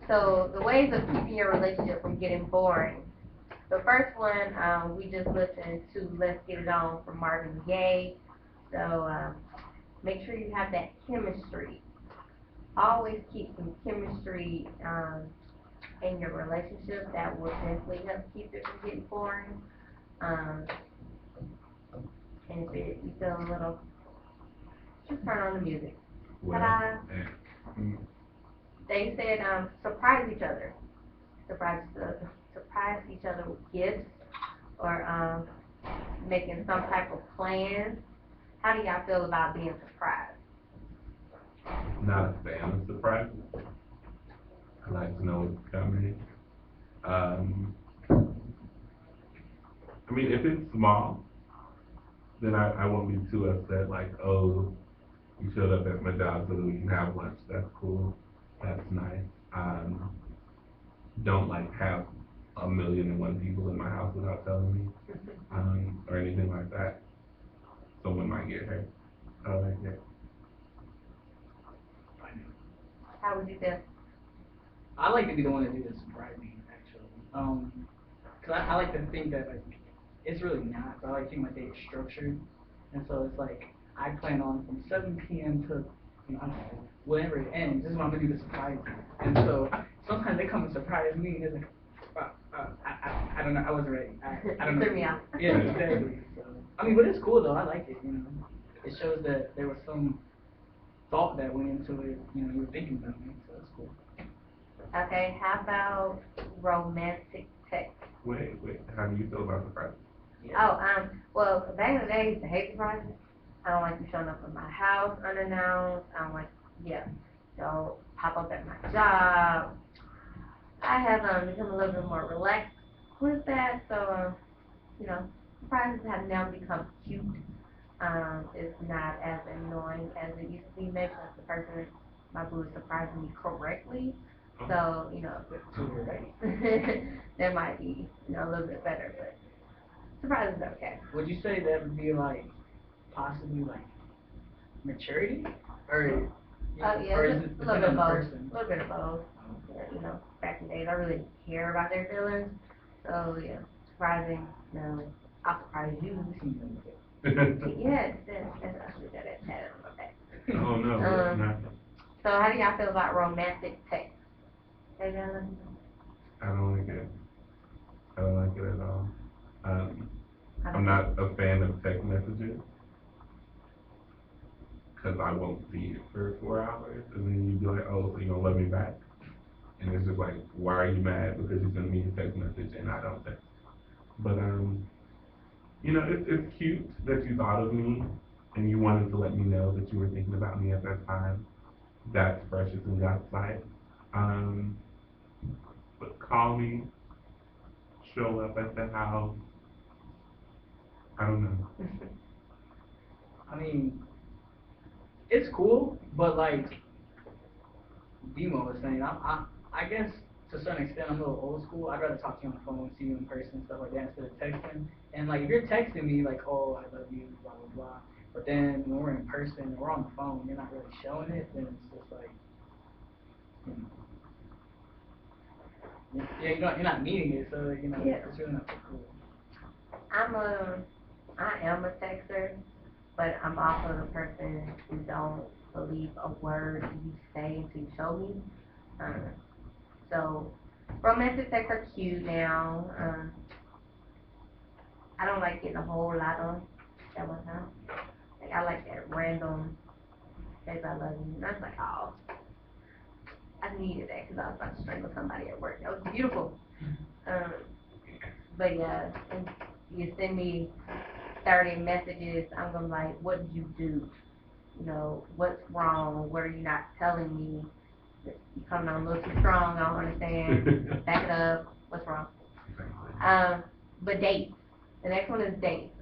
So the ways of keeping your relationship from getting boring. The first one we just listened to "Let's Get It On" from Marvin Gaye. So make sure you have that chemistry. Always keep some chemistry in your relationship. That will definitely help keep it from getting boring. Um, and if you feel a little, just turn on the music. Well, Ta-da! mm, They said surprise each other. Surprise each other with gifts or making some type of plans. How do y'all feel about being surprised? not a fan of surprises. I like to know what's coming. Um, I mean, if it's small, then I won't be too upset. Like, oh, you showed up at my job so that we can have lunch. That's cool. That's nice. Don't like have a million and one people in my house without telling me, or anything like that. Someone might get hurt. I like it. How would you feel? I like to be the one to do the surprising, actually. Cause I like to think that like it's really not. So I like to think my day is structured, and so it's like I plan on from 7 p.m. to I don't know whenever it ends. This is when I'm gonna do the surprise. And so sometimes they come and surprise me, and it's like, I don't know, I wasn't ready. I don't know. Threw me off. Yeah, exactly. So I mean, but it's cool though. I like it. It shows that there was some thought that went into it. You were thinking about me, so it's cool. Okay, how about romantic text? Wait. How do you feel about surprises? Yeah. Oh, well, back in the day, I used to hate surprises. I don't like you showing up at my house unannounced. I don't like, yeah, so pop up at my job. I have become a little bit more relaxed with that. So, you know, surprises have now become cute. It's not as annoying as it used to be. Maybe that's the person my boo is surprising me correctly. So, So you're ready. that might be, a little bit better, but surprises are okay. Would you say that would be like possibly like maturity, or Oh, yeah, or a is it little depend bit on of the both. person? A little bit of both. Yeah, back in the days, I really didn't care about their feelings. So, yeah, surprising, no, I'll surprise you. Yes, that's actually that. That's okay. Oh no, Um, not. so how do y'all feel about romantic text? Hey, Dylan? I don't like it. I don't like it at all. Um, I I'm don't know. not a fan of text messages because I won't see it for 4 hours, and then you be like, oh, so you gonna love me back? And it's just like, why are you mad because you sent me a text message and I don't text? But it's cute that you thought of me and you wanted to let me know that you were thinking about me at that time. That's precious in God's sight. Um, but call me, show up at the house. I don't know. I mean, it's cool, but like Demo was saying, I guess to a certain extent I'm a little old school. I'd rather talk to you on the phone, see you in person, stuff like that, instead of texting. And like if you're texting me like, oh, I love you, blah blah blah, but then when we're in person and we're on the phone, you're not really showing it, then it's just like, you yeah, you're not meaning it, so Yeah. it's really not so cool. I'm a, I am a texter, but I'm also the person who don't believe a word you say until you show me. Um, so romantic texts are cute now. I don't like getting a whole lot on at one time. Like I like that random, baby, I love you. And that's like, oh, I needed that because I was about to strangle somebody at work. That was beautiful. Um, but yeah, and you send me 30 messages, I'm gonna be like, what did you do? What's wrong? What are you not telling me? You coming on a little too strong. I don't understand. Back it up. What's wrong? Um, but dates. The next one is dates.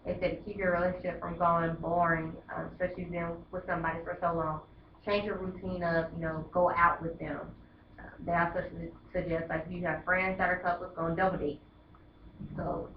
They said to keep your relationship from going boring, especially if you've been with somebody for so long. Change your routine up. Go out with them. They also suggest like if you have friends that are couples, go on double dates. So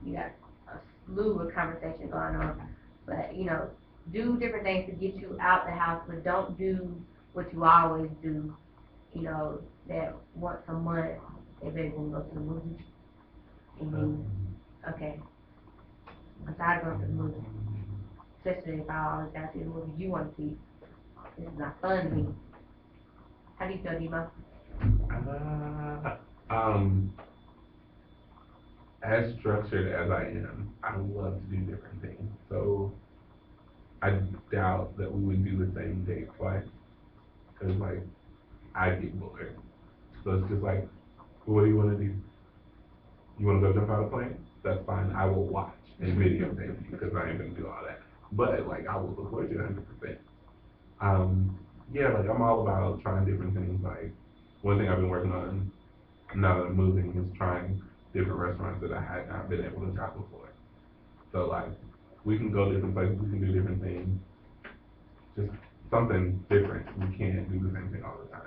you got a slew of conversation going on. But do different things to get you out the house, but don't do what you always do you know, that once a month they beg when we go to the movies. And then, okay, I'm tired of going to the movies. Especially if I always gotta see the movie you want to see. This is not fun to me. How do you feel, Demo? Um, as structured as I am, I love to do different things. So I doubt that we would do the same date twice, because like I get bored. So it's just like, what do you want to do? You want to go jump out of a plane? That's fine. I will watch and videotape you because I ain't gonna do all that. But like I will support you 100%. Um, yeah, like I'm all about trying different things. Like one thing I've been working on now that I'm moving is trying different restaurants that I had not been able to try before. So like we can go different places, we can do different things, just something different. We can't do the same thing all the time.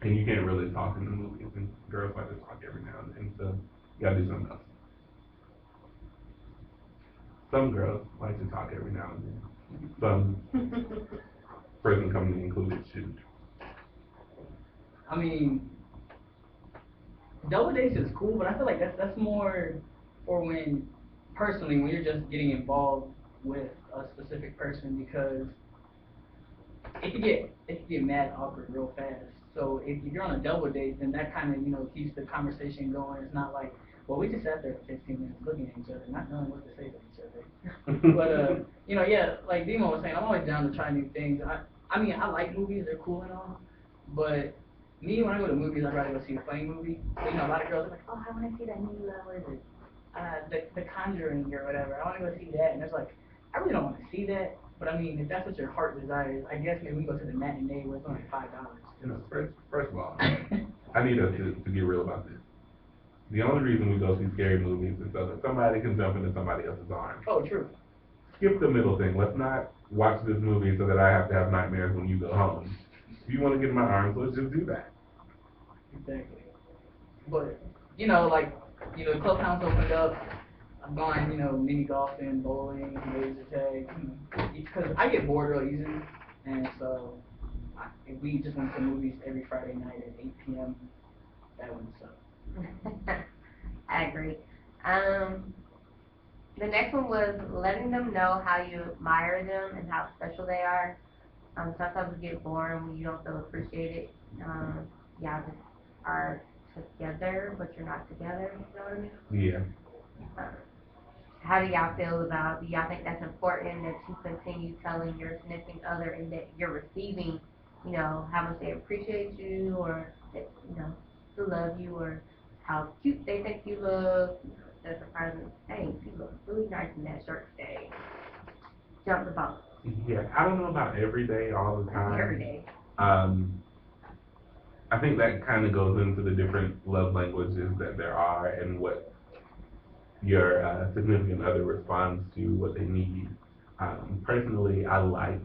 And you can't really talk in the movies, and girls like to talk every now and then, so you gotta do something else. Some girls like to talk every now and then. Some person coming included should. I mean, double dates is cool, but I feel like that's more for when personally when you're just getting involved with a specific person because it could get mad awkward real fast. So if you're on a double date, then that kind of keeps the conversation going. It's not like, well, we just sat there for 15 minutes looking at each other, not knowing what to say to each other. But yeah, like Demo was saying, I'm always down to try new things. I mean, I like movies; they're cool and all, but me when I go to movies, I'd rather go see a funny movie. So, a lot of girls are like, oh, I want to see that new what is it? The Conjuring or whatever. I want to go see that, and it's like, I really don't want to see that. But I mean, if that's what your heart desires, I guess maybe we go to the matinee where it's only $5. First of all, I need us to get real about this. The only reason we go see scary movies is so that somebody can jump into somebody else's arms. Oh, true. Skip the middle thing. Let's not watch this movie so that I have to have nightmares when you go home. If you want to get in my arms, let's just do that. Exactly. But like clubhouse opened up. I've gone mini golfing, bowling, laser tag. Because I get bored real easy, and so if we just went to movies every Friday night at 8 p.m., that wouldn't suck. I agree. Um, the next one was letting them know how you admire them and how special they are. Sometimes it gets boring when you don't feel appreciated. Y'all just are together, but you're not together. You know what I mean? Yeah. Um, how do y'all feel about? Do y'all think that's important that you continue telling your significant other and that you're receiving, how much they appreciate you or that to love you or how cute they think you look? That's surprising. Hey, you look really nice in that shirt today. Jump the boat. Yeah, I don't know about every day, all the time. Every day. I think that kind of goes into the different love languages that there are and what your significant other responds to what they need. Personally, I like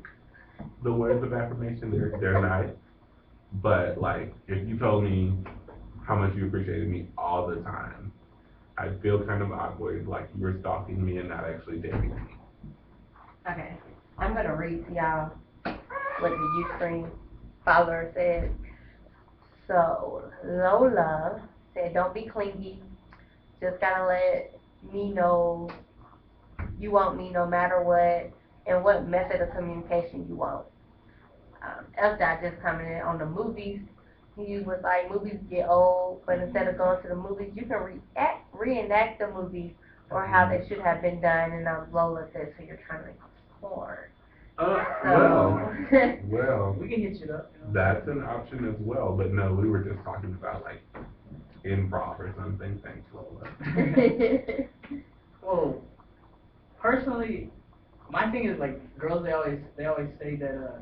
the words of affirmation. They're nice, but like if you told me how much you appreciated me all the time, I'd feel kind of awkward, like you were stalking me and not actually dating me. Okay. I'm gonna read to y'all what the Ustream follower said. So Lola said, "Don't be clingy. Just gotta let me know you want me no matter what, and what method of communication you want." Elsa just commented on the movies. He was like, movies get old, but instead of going to the movies, you can reenact the movies or how they should have been done. And Lola said, so you're trying to make porn. Well, we can hit you up. That's an option as well, but no, we were just talking about like improv or something. Thanks, Lola. Well, personally, my thing is like girls. They always say that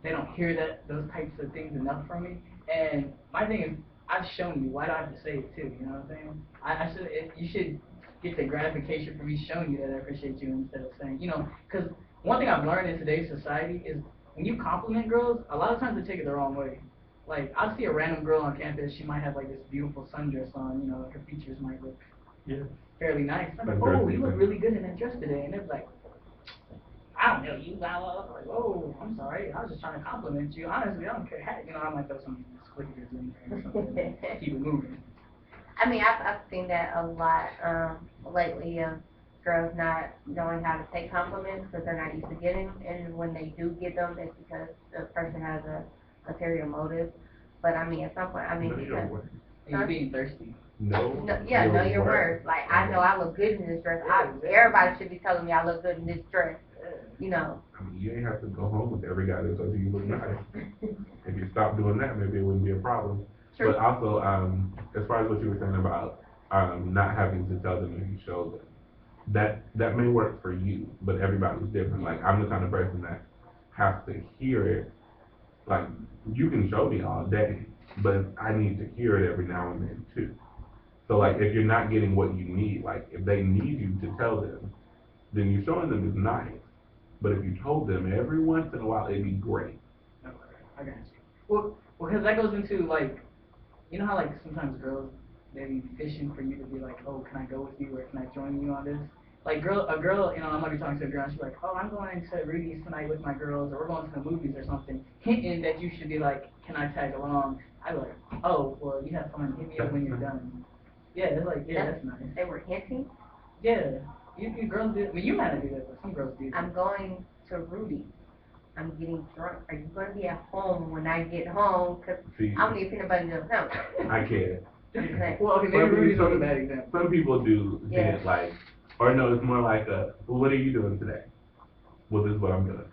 they don't hear those types of things enough from me. And my thing is, I've shown you. Why do I have to say it too? You know what I'm saying? You should get the gratification from me showing you that I appreciate you instead of saying, because one thing I've learned in today's society is when you compliment girls, a lot of times they take it the wrong way. Like I'll see a random girl on campus, she might have like this beautiful sundress on, like her features might look fairly nice. I'm like, oh, you look really good in that dress today, and it's like, I don't know you, blah, blah, blah. Like, oh, I'm sorry. I was just trying to compliment you. Honestly, I don't care. You know, I might throw some squeakers in there or something. Keep it moving. I mean, I've seen that a lot lately of girls not knowing how to take compliments because they're not used to getting, and when they do get them, it's because the person has a ulterior motive. But I mean, at some point, I mean, Know your because worth. And you're being thirsty. Know know your worth. Like I know I look good in this dress. Everybody should be telling me I look good in this dress. You know. I mean, you ain't have to go home with every guy that tells you you look nice. If you stop doing that, maybe it wouldn't be a problem. True. But also, as far as what you were saying about not having to tell them if you show them, that may work for you, but everybody's different. Like I'm the kind of person that has to hear it. Like you can show me all day, but I need to hear it every now and then too. So like if you're not getting what you need, like if they need you to tell them, then you showing them is nice. But if you told them every once in a while, it'd be great. Okay, I got you. Well, because that goes into like, you know how like sometimes girls they be fishing for you to be like, oh, can I go with you or can I join you on this? Like a girl, you know, I might be talking to a girl and she's like, oh, I'm going to Rudy's tonight with my girls or we're going to the movies or something, hinting that you should be like, can I tag along? I'd be like, oh, well, you have fun. Hit me up when you're done. Yeah, it's like, yeah, that's nice. They were hinting. Yeah, you girls do. I mean, you might not do that, but some girls do. I'm going to Rudy. I'm getting drunk. Are you going to be at home when I get home? Because I don't need peanut butter and jelly sandwich. I can't. Okay. Well, okay, maybe Rudy's not a bad example. Some people do Yeah. hint like, or no, it's more like well, what are you doing today? Well, this is what I'm doing.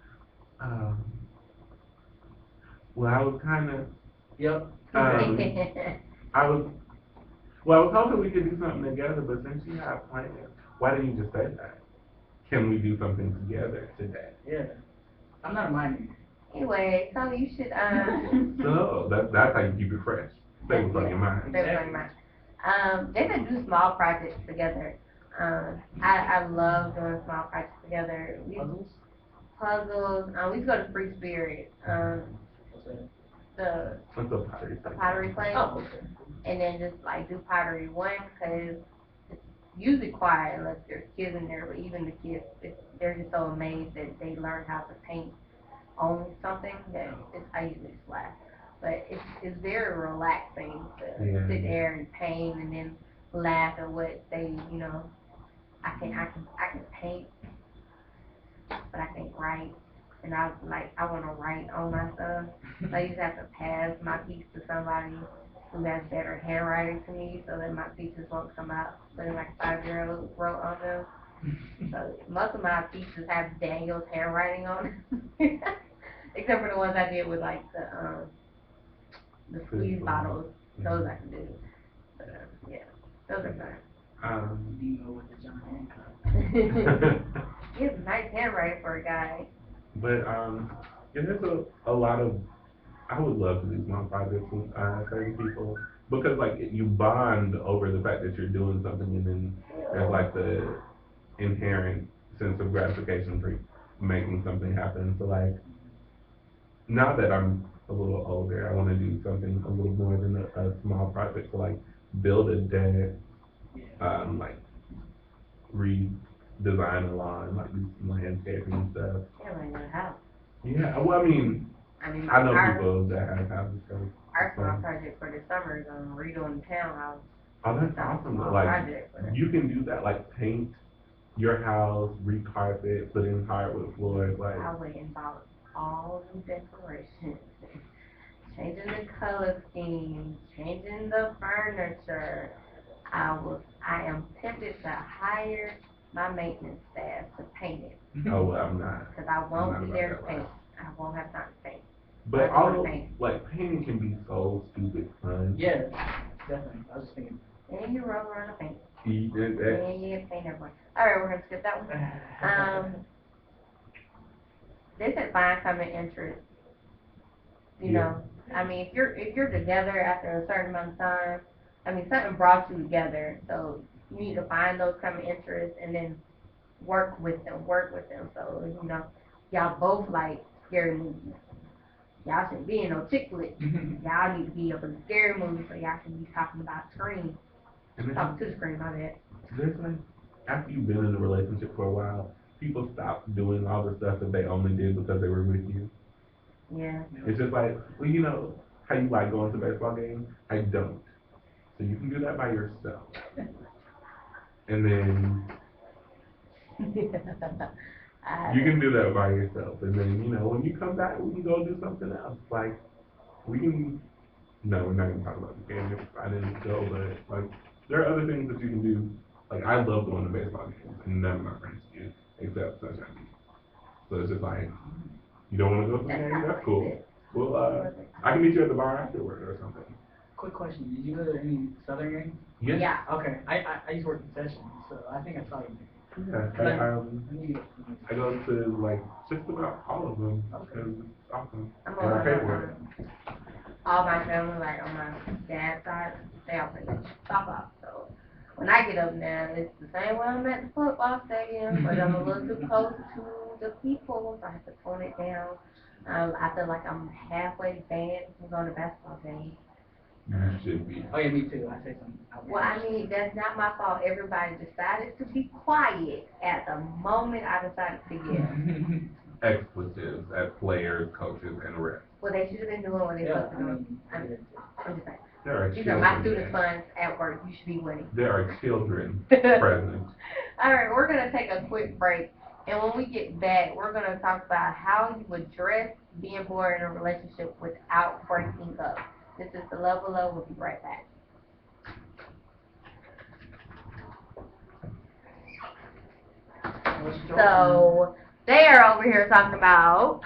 Well, I was kind of, Yep. I was, well, I was hoping we could do something together, but since you have plans, why didn't you just say that? Can we do something together today? Yeah. I'm not a minor. Anyway, so you should So that's how you keep it fresh. Stay what's on your mind. Stay what's on your mind. They could do small projects together. I love doing small projects together. Puzzles. We used to go to Free Spirit. The What's a pottery thing? pottery place. Oh, okay. And then just like do pottery one because it's usually quiet unless there's kids in there. But even the kids, they're just so amazed that they learn how to paint on something that I usually just laugh. But it's very relaxing to sit there and paint and then laugh at what they I can paint, but I can't write. And I want to write on my stuff. So I used to have to pass my piece to somebody who has better handwriting to me so that my pieces won't come out looking like a 5-year-old wrote on them. So most of my pieces have Daniel's handwriting on them. Except for the ones I did with like the squeeze bottles. Those I can do. But yeah, those are fun. Demo with the John Hancock. He has nice handwriting for a guy. But yeah, there's a lot of, I would love to do small projects with certain people because like you bond over the fact that you're doing something and then there's like the inherent sense of gratification for making something happen. So like now that I'm a little older, I want to do something a little more than a small project. So like build a deck, like redesign a lawn, like do some landscaping and stuff. Yeah, like your house. Yeah, well, I mean, I know people that have houses. So our small project for the summer is redoing the townhouse. oh, that's awesome. Like, you can do that, like paint your house, recarpet, put in hardwood floors, like. I went and bought all the decorations, changing the color schemes, changing the furniture. I am tempted to hire my maintenance staff to paint it. Oh, well, I'm not. Because I won't be there to paint. I won't have time to paint. But all like painting can be so stupid fun. Yeah, definitely. I was just thinking. And you roll around the paint. And you paint everywhere. Alright, we're gonna skip that one. They said find common interest. You know, I mean, if you're together after a certain amount of time, I mean, something brought you together, so you need to find those common interests and then work with them. So, y'all both like scary movies. Y'all shouldn't be in no chick flick. Y'all need to be up in a scary movie so y'all can be talking about screen. Talking to the screen, my bad. There's like, after you've been in a relationship for a while, people stop doing all the stuff that they only did because they were with you. Yeah. It's just like, well, you know, how you like going to baseball games? I don't. So you can do that by yourself. And then you can do that by yourself. And then, you know, when you come back, we can go do something else. Like, we can, no, we're not going to talk about the game if I didn't go, but, like, there are other things that you can do. Like, I love going to baseball games, and none of my friends do, except Sunshine. So it's just like, you don't want to go to the game? That's cool. Well, I can meet you at the bar afterward or something. Quick question, did you go to any Southern games? Yes. Yeah. Okay, I used to work in sessions, so I think I saw you. Yeah, I go to like just about all of them because it's awesome. I'm And I pay for it. all my family, like on my dad's side, they all play softball. So when I get up now, it's the same way I'm at the football stadium, but I'm a little too close to the people, so I have to tone it down. I feel like I'm halfway banned from going to basketball games. You should be. Oh yeah, me too, I say something. Well, I mean, that's not my fault. Everybody decided to be quiet at the moment I decided to yell. Expletives at players, coaches, and refs. Well, they should have been doing what they Yeah, supposed to do. I'm just saying. There are These children. are my student funds at work. You should be winning. There are children present. All right, we're going to take a quick break. And when we get back, we're going to talk about how you address being bored in a relationship without breaking up. This is the Level Up. We'll be right back. So, they are over here talking about